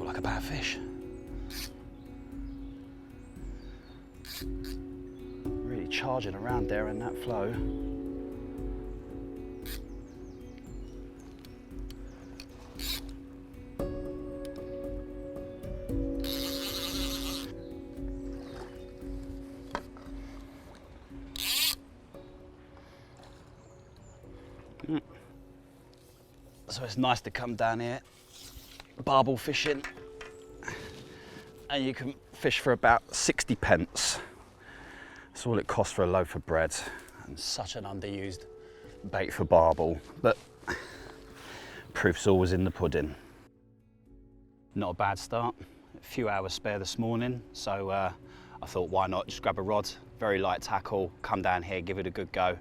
like a bad fish. Really charging around there in that flow. So it's nice to come down here, barbel fishing, and you can fish for about 60 pence. That's all it costs for a loaf of bread, and such an underused bait for barbel, but proof's always in the pudding. Not a bad start, a few hours spare this morning, so I thought why not just grab a rod, very light tackle, come down here, give it a good go.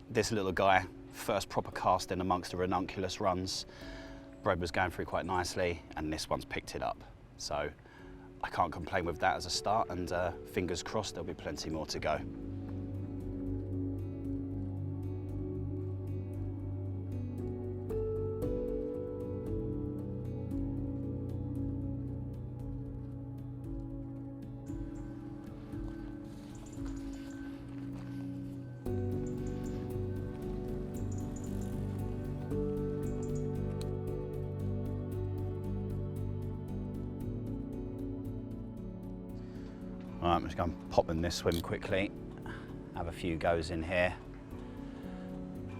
This little guy, first proper cast in amongst the ranunculus runs. Bread was going through quite nicely, and this one's picked it up. So I can't complain with that as a start, and fingers crossed there'll be plenty more to go. All right, I'm just going to pop in this swim quickly, have a few goes in here,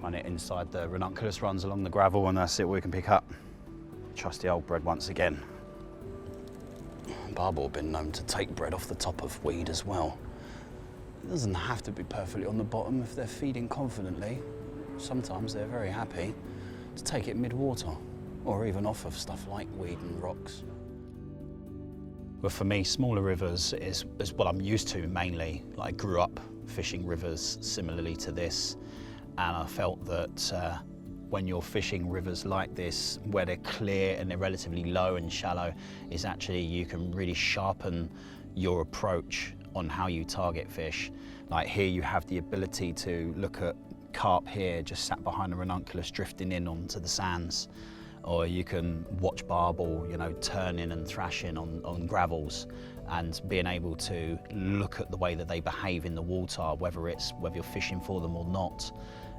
run it inside the ranunculus runs along the gravel, and that's it, we can pick up. Trust the old bread once again. Barbel have been known to take bread off the top of weed as well. It doesn't have to be perfectly on the bottom if they're feeding confidently. Sometimes they're very happy to take it mid-water, or even off of stuff like weed and rocks. Well, for me, smaller rivers is what I'm used to mainly. I grew up fishing rivers similarly to this, and I felt that when you're fishing rivers like this, where they're clear and they're relatively low and shallow, is actually you can really sharpen your approach on how you target fish. Like here you have the ability to look at carp here, just sat behind a ranunculus drifting in onto the sands. Or you can watch barbel, you know, turning and thrashing on gravels, and being able to look at the way that they behave in the water, whether you're fishing for them or not.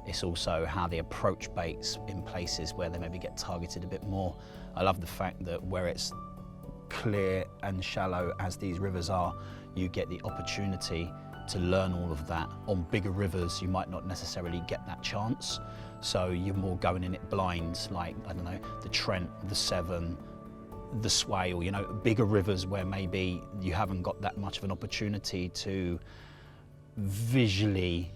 It's also how they approach baits in places where they maybe get targeted a bit more. I love the fact that where it's clear and shallow as these rivers are, you get the opportunity to learn all of that. On bigger rivers, you might not necessarily get that chance. So you're more going in it blind, like, I don't know, the Trent, the Severn, the Swale, you know, bigger rivers where maybe you haven't got that much of an opportunity to visually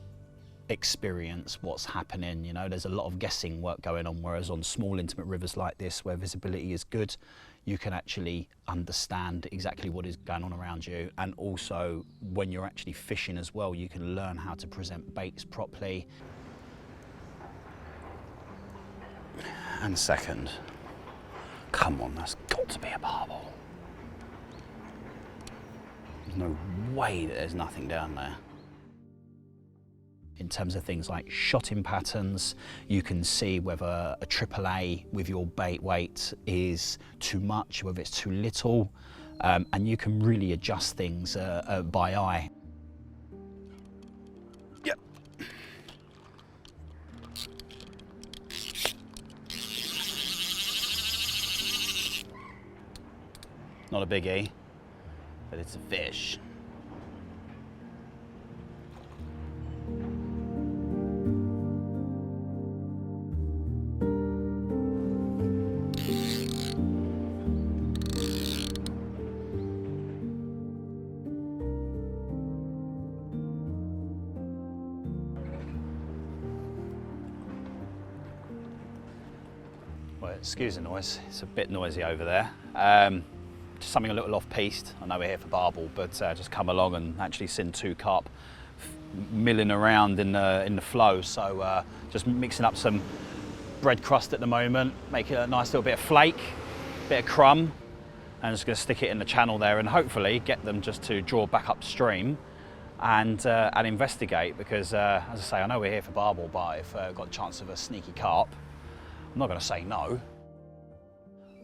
experience what's happening. You know, there's a lot of guessing work going on, whereas on small intimate rivers like this, where visibility is good, you can actually understand exactly what is going on around you. And also when you're actually fishing as well, you can learn how to present baits properly. And second, come on, that's got to be a barbel. There's no way that there's nothing down there. In terms of things like shotting patterns, you can see whether a AAA with your bait weight is too much, whether it's too little, and you can really adjust things by eye. Yep. Not a biggie, but it's a fish. Well, excuse the noise, it's a bit noisy over there. Just something a little off-piste. I know we're here for barbel, but just come along and actually seen two carp milling around in the flow. So just mixing up some bread crust at the moment, make it a nice little bit of flake, bit of crumb, and just going to stick it in the channel there and hopefully get them just to draw back upstream and investigate, because as I say, I know we're here for barbel, but if I've got a chance of a sneaky carp, I'm not going to say no.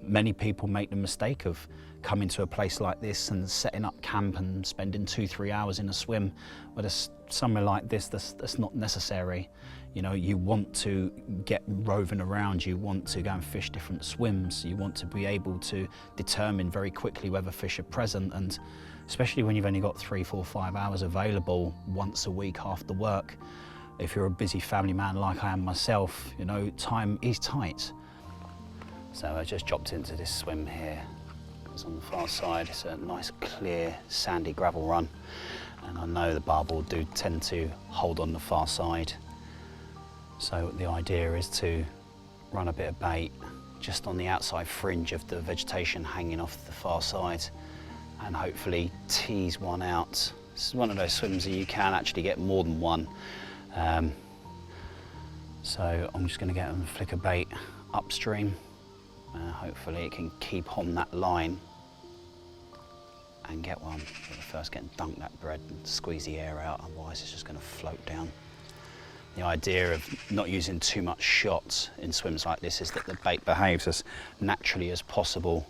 Many people make the mistake of coming to a place like this and setting up camp and spending 2-3 hours in a swim. But there's somewhere like this that's not necessary. You know, you want to get roving around, you want to go and fish different swims, you want to be able to determine very quickly whether fish are present, and especially when you've only got 3, 4, 5 hours available once a week after work. If you're a busy family man like I am myself, you know, time is tight. So I just dropped into this swim here. It's on the far side. It's a nice, clear, sandy gravel run. And I know the barbel do tend to hold on the far side. So the idea is to run a bit of bait just on the outside fringe of the vegetation hanging off the far side and hopefully tease one out. This is one of those swims that you can actually get more than one. So I'm just going to get and flick a bait upstream. Hopefully it can keep on that line and get one. But first get and dunk that bread and squeeze the air out, otherwise it's just going to float down. The idea of not using too much shot in swims like this is that the bait behaves as naturally as possible.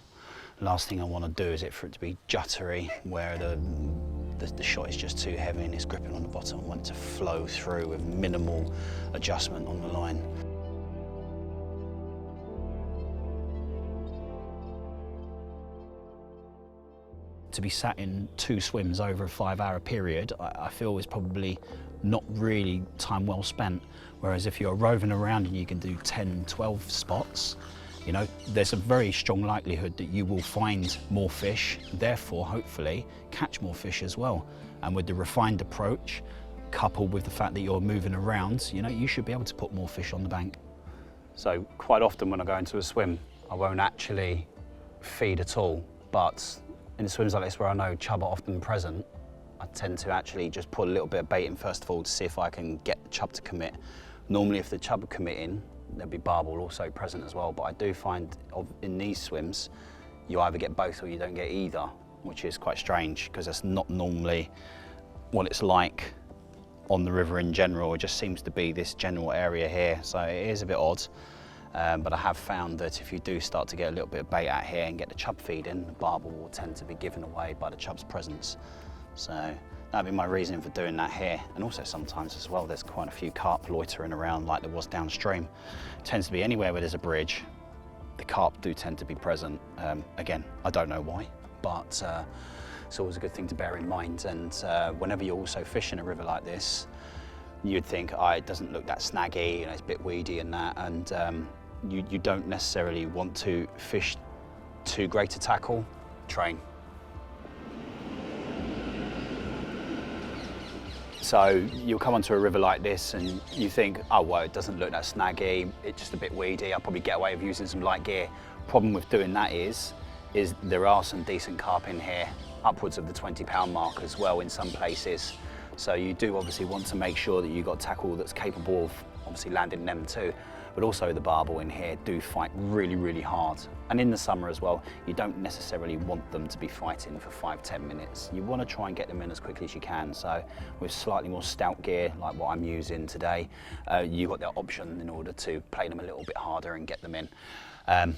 Last thing I want to do is for it to be juttery, where the shot is just too heavy and it's gripping on the bottom. I want it to flow through with minimal adjustment on the line. To be sat in 2 swims over a 5-hour period, I feel is probably not really time well spent. Whereas if you're roving around and you can do 10, 12 spots, you know, there's a very strong likelihood that you will find more fish, therefore hopefully catch more fish as well. And with the refined approach, coupled with the fact that you're moving around, you know, you should be able to put more fish on the bank. So quite often when I go into a swim, I won't actually feed at all, but in swims like this where I know chub are often present, I tend to actually just put a little bit of bait in first of all to see if I can get the chub to commit. Normally if the chub are committing, there'll be barbel also present as well, but I do find in these swims, you either get both or you don't get either, which is quite strange because that's not normally what it's like on the river in general. It just seems to be this general area here, so it is a bit odd. But I have found that if you do start to get a little bit of bait out here and get the chub feed in, the barbel will tend to be given away by the chub's presence. So that'd be my reason for doing that here. And also sometimes as well, there's quite a few carp loitering around like there was downstream. It tends to be anywhere where there's a bridge, the carp do tend to be present. Again, I don't know why, but it's always a good thing to bear in mind. And whenever you're also fishing a river like this, you'd think, oh, it doesn't look that snaggy, you know, it's a bit weedy and that, and you don't necessarily want to fish too great a tackle. Train. So you'll come onto a river like this and you think, oh, well, it doesn't look that snaggy, it's just a bit weedy, I'll probably get away with using some light gear. Problem with doing that is there are some decent carp in here, upwards of the 20-pound mark as well in some places. So you do obviously want to make sure that you've got tackle that's capable of obviously landing them too. But also the barbel in here do fight really, really hard. And in the summer as well, you don't necessarily want them to be fighting for 5-10 minutes. You want to try and get them in as quickly as you can. So with slightly more stout gear, like what I'm using today, you've got that option in order to play them a little bit harder and get them in. I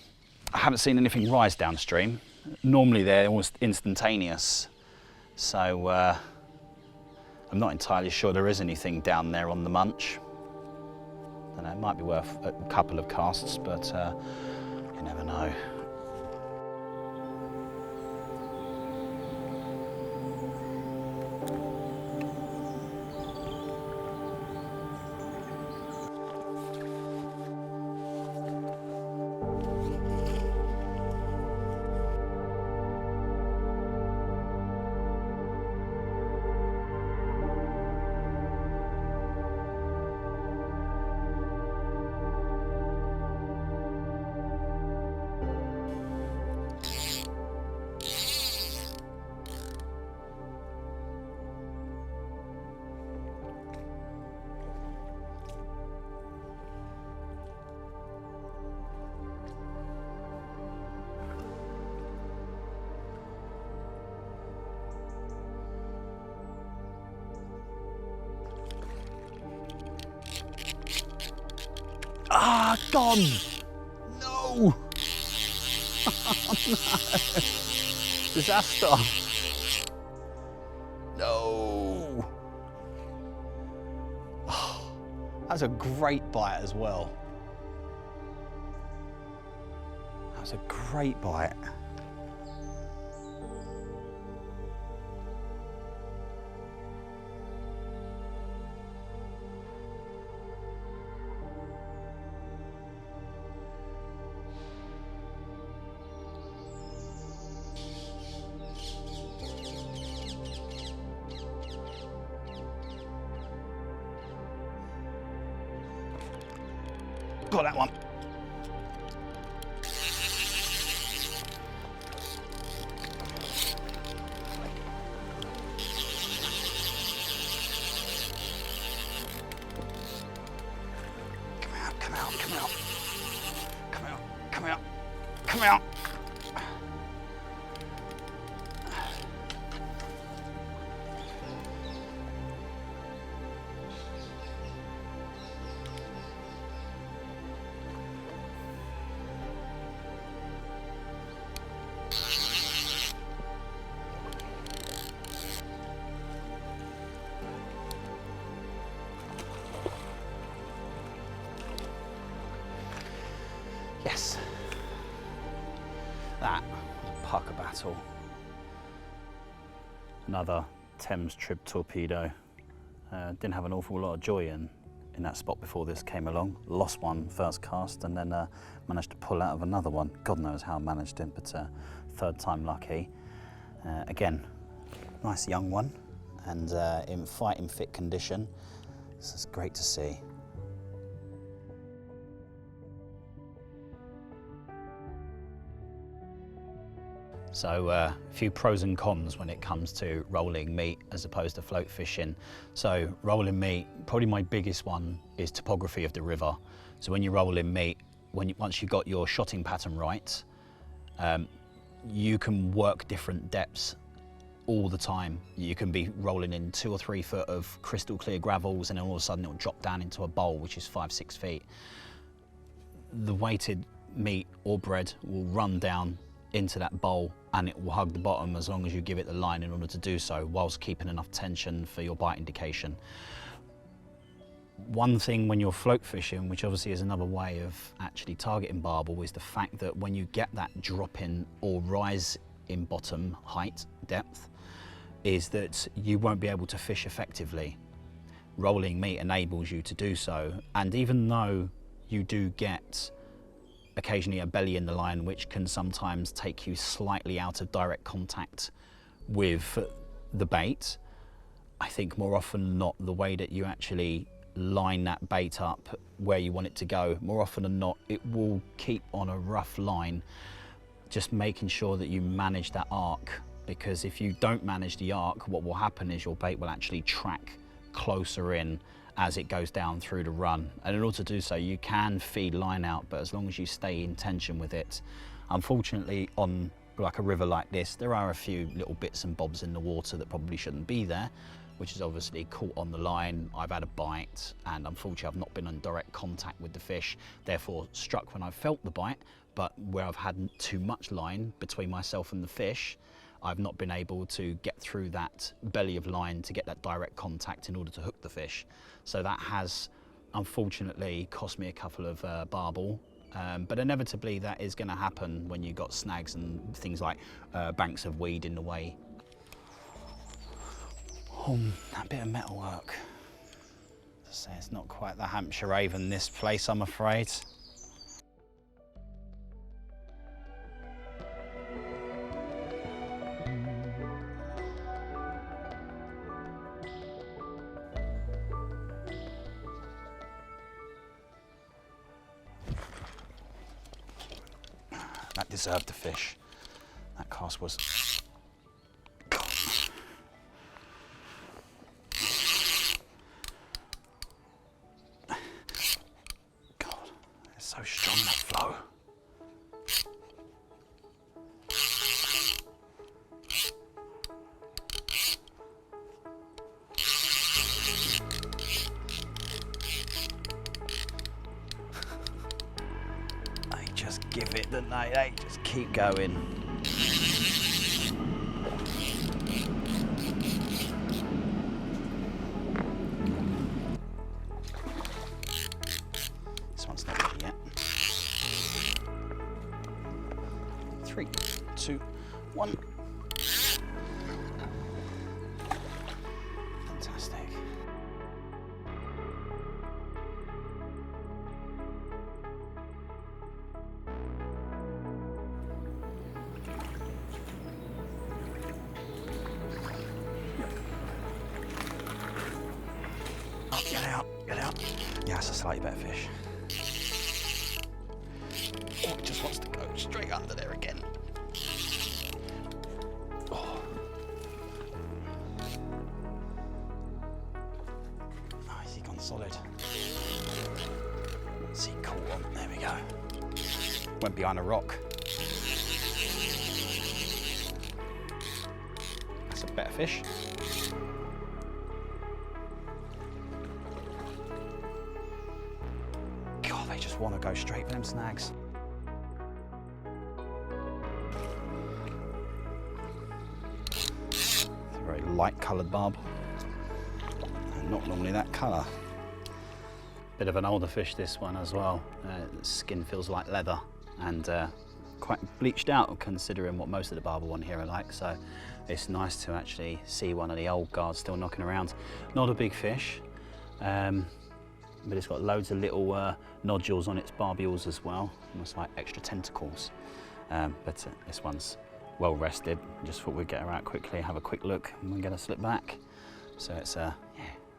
haven't seen anything rise downstream. Normally they're almost instantaneous. So I'm not entirely sure there is anything down there on the munch. I don't know, it might be worth a couple of casts, but you never know. Ah, gone! No! Disaster. No. Oh, that's a great bite as well. That was a great bite. Got that one. Come out, come out, come out. Come out, come out, come out. Yes, that was a pucker battle. Another Thames Trib torpedo. Didn't have an awful lot of joy in that spot before this came along. Lost one first cast and then managed to pull out of another one. God knows how I managed it, but third time lucky. Again, nice young one and in fighting fit condition. This is great to see. So a few pros and cons when it comes to rolling meat as opposed to float fishing. So rolling meat, probably my biggest one is topography of the river. So when you're rolling meat, once you've got your shotting pattern right, you can work different depths all the time. You can be rolling in 2 or 3 foot of crystal clear gravels and then all of a sudden it'll drop down into a bowl which is 5-6 feet. The weighted meat or bread will run down into that bowl and it will hug the bottom as long as you give it the line in order to do so, whilst keeping enough tension for your bite indication. One thing when you're float fishing, which obviously is another way of actually targeting barbel, is the fact that when you get that drop in or rise in bottom height, depth, is that you won't be able to fish effectively. Rolling meat enables you to do so, and even though you do get occasionally a belly in the line, which can sometimes take you slightly out of direct contact with the bait, I think more often than not, the way that you actually line that bait up where you want it to go, more often than not, it will keep on a rough line, just making sure that you manage that arc, because if you don't manage the arc, what will happen is your bait will actually track closer in as it goes down through the run. And in order to do so, you can feed line out, but as long as you stay in tension with it. Unfortunately, on like a river like this, there are a few little bits and bobs in the water that probably shouldn't be there, which is obviously caught on the line. I've had a bite, and unfortunately I've not been in direct contact with the fish, therefore struck when I felt the bite, but where I've had too much line between myself and the fish, I've not been able to get through that belly of line to get that direct contact in order to hook the fish. So that has unfortunately cost me a couple of barbel, but inevitably that is going to happen when you've got snags and things like banks of weed in the way. That bit of metalwork. As I say, it's not quite the Hampshire Raven, this place, I'm afraid. That deserved the fish. That cast was... God, it's so strong, that flow. just give it, don't they? They just keep going. This one's not ready yet. 3, 2, 1. Fantastic. Oh, get out, get out. Yeah, that's a slightly better fish. Oh, it just wants to go straight under there again. Oh. Oh, has he gone solid? Let's see, caught on. There we go. Went behind a rock. That's a better fish. God, they just want to go straight for them snags. It's a very light coloured barb. And not normally that colour. Bit of an older fish, this one as well. The skin feels like leather and quite bleached out considering what most of the barbel one here are like. So it's nice to actually see one of the old guards still knocking around. Not a big fish, but it's got loads of little nodules on its barbules as well, almost like extra tentacles. But this one's well rested. Just thought we'd get her out quickly, have a quick look, and we're going to slip back. So it's a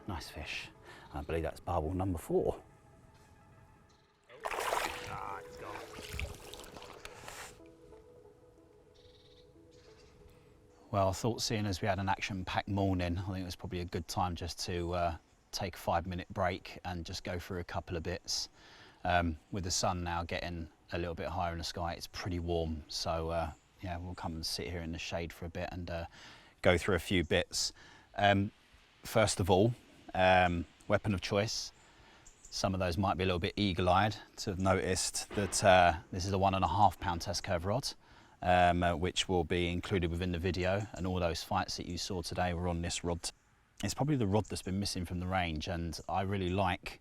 nice fish. I believe that's barbel number 4. Well, I thought seeing as we had an action-packed morning, I think it was probably a good time just to take a 5-minute break and just go through a couple of bits. With the sun now getting a little bit higher in the sky, it's pretty warm. So yeah, we'll come and sit here in the shade for a bit and go through a few bits. First of all, weapon of choice. Some of those might be a little bit eagle-eyed to have noticed that this is a 1.5 pound test curve rod, which will be included within the video, and all those fights that you saw today were on this rod. It's probably the rod that's been missing from the range, and I really like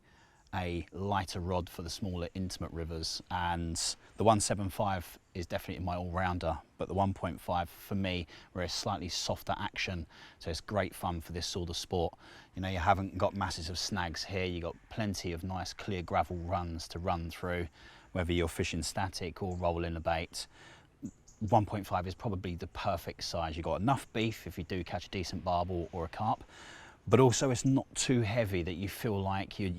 a lighter rod for the smaller intimate rivers, and the 175 is definitely my all-rounder, but the 1.5 for me, where it's slightly softer action, so it's great fun for this sort of sport. You know, you haven't got masses of snags here, you've got plenty of nice clear gravel runs to run through, whether you're fishing static or rolling a bait. 1.5 is probably the perfect size. You've got enough beef if you do catch a decent barbel or a carp, but also it's not too heavy that you feel like you're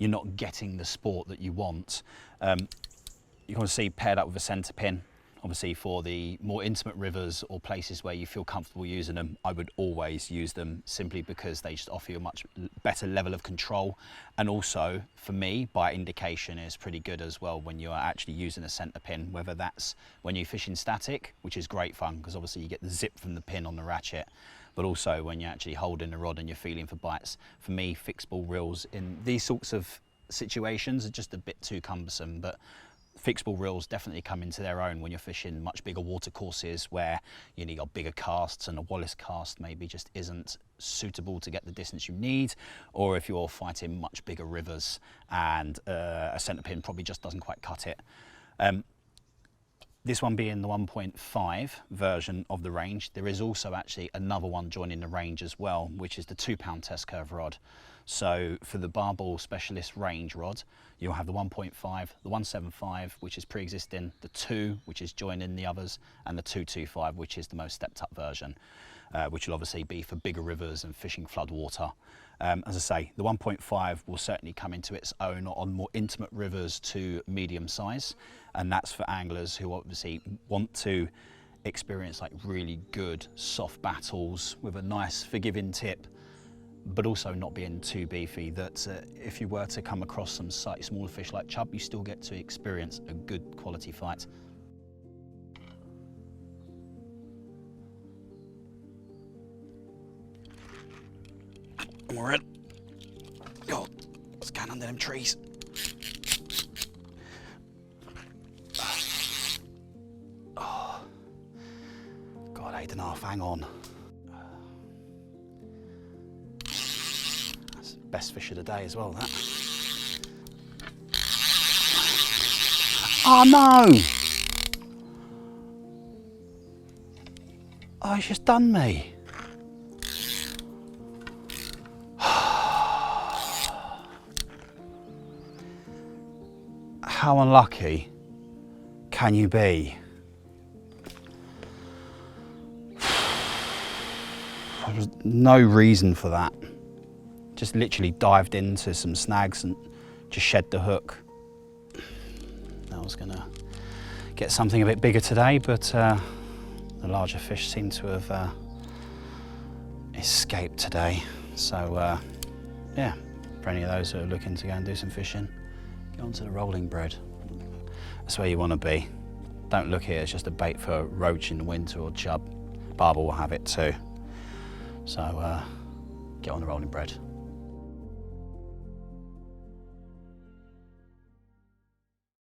not getting the sport that you want. You can see paired up with a centre pin. Obviously for the more intimate rivers or places where you feel comfortable using them, I would always use them simply because they just offer you a much better level of control. And also for me, by indication, is pretty good as well when you're actually using a centre pin, whether that's when you're fishing static, which is great fun because obviously you get the zip from the pin on the ratchet, but also when you're actually holding the rod and you're feeling for bites. For me, fixed ball reels in these sorts of situations are just a bit too cumbersome, but fixed ball reels definitely come into their own when you're fishing much bigger water courses where you got bigger casts, and a Wallace cast maybe just isn't suitable to get the distance you need, or if you're fighting much bigger rivers and a centre pin probably just doesn't quite cut it. This one being the 1.5 version of the range, there is also actually another one joining the range as well, which is the 2 pound test curve rod. So for the Barbel Specialist range rod, you'll have the 1.5, the 175, which is pre-existing, the 2, which is joining the others, and the 225, which is the most stepped up version, which will obviously be for bigger rivers and fishing floodwater. As I say, the 1.5 will certainly come into its own on more intimate rivers to medium size, and that's for anglers who obviously want to experience like really good soft battles with a nice forgiving tip, but also not being too beefy, that if you were to come across some slightly smaller fish like chub, you still get to experience a good quality fight. And we're in. God, let's get under them trees. God, 8.5, hang on. That's the best fish of the day as well, that. Oh no! Oh, he's just done me. How unlucky can you be? There was no reason for that. Just literally dived into some snags and just shed the hook. I was gonna get something a bit bigger today, but the larger fish seem to have escaped today. So yeah, for any of those who are looking to go and do some fishing, get onto the rolling bread. That's where you want to be. Don't look here, it's just a bait for roach in the winter or chub. Barbel will have it too. So get on the rolling bread.